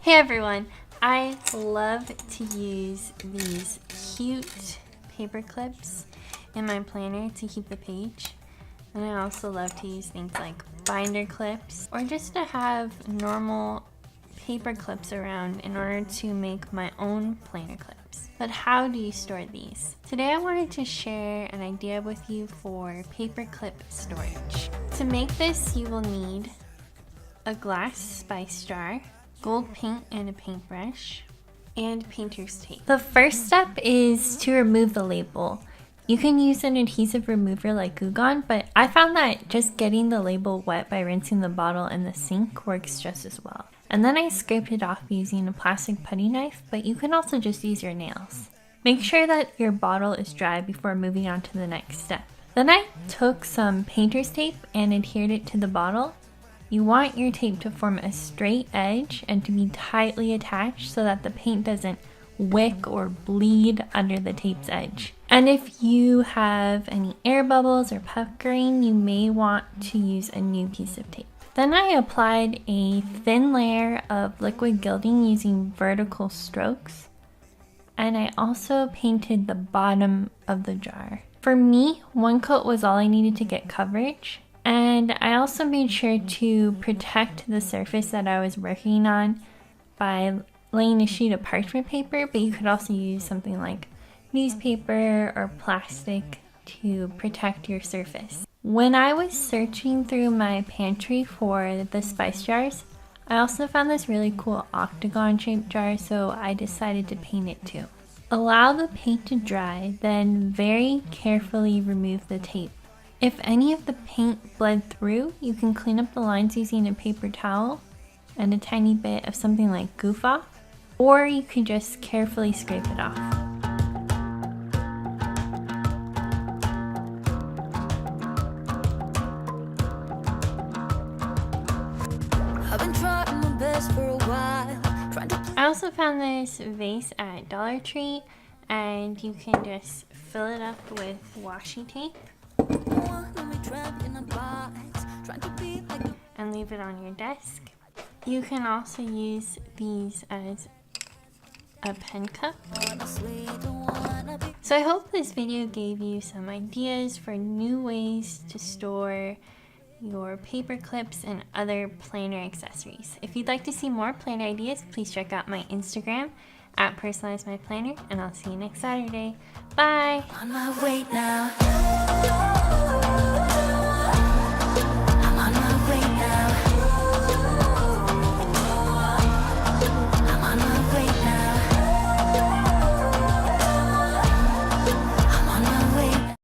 Hey everyone, I love to use these cute paper clips in my planner to keep the page. And I also love to use things like binder clips or just to have normal paper clips around in order to make my own planner clips. But how do you store these? Today I wanted to share an idea with you for paper clip storage. To make this, you will need a glass spice jar, gold paint and a paintbrush, and painter's tape. The first step is to remove the label. You can use an adhesive remover like Glue Gun, but I found that just getting the label wet by rinsing the bottle in the sink works just as well. And then I scraped it off using a plastic putty knife, but you can also just use your nails. Make sure that your bottle is dry before moving on to the next step. Then I took some painter's tape and adhered it to the bottle. You want your tape to form a straight edge and to be tightly attached so that the paint doesn't wick or bleed under the tape's edge. And if you have any air bubbles or puckering, you may want to use a new piece of tape. Then I applied a thin layer of liquid gilding using vertical strokes, and I also painted the bottom of the jar. For me, one coat was all I needed to get coverage. And I also made sure to protect the surface that I was working on by laying a sheet of parchment paper, but you could also use something like newspaper or plastic to protect your surface. When I was searching through my pantry for the spice jars, I also found this really cool octagon shaped jar, so I decided to paint it too. Allow the paint to dry, then very carefully remove the tape. If any of the paint bled through, you can clean up the lines using a paper towel and a tiny bit of something like Goof Off, or you can just carefully scrape it off. I've been trying my best for a while. I also found this vase at Dollar Tree, and you can just fill it up with washi tape and leave it on your desk. You can also use these as a pen cup. So I hope this video gave you some ideas for new ways to store your paper clips and other planner accessories. If you'd like to see more planner ideas, please check out my Instagram @personalizemyplanner, and I'll see you next Saturday. Bye! On my way now.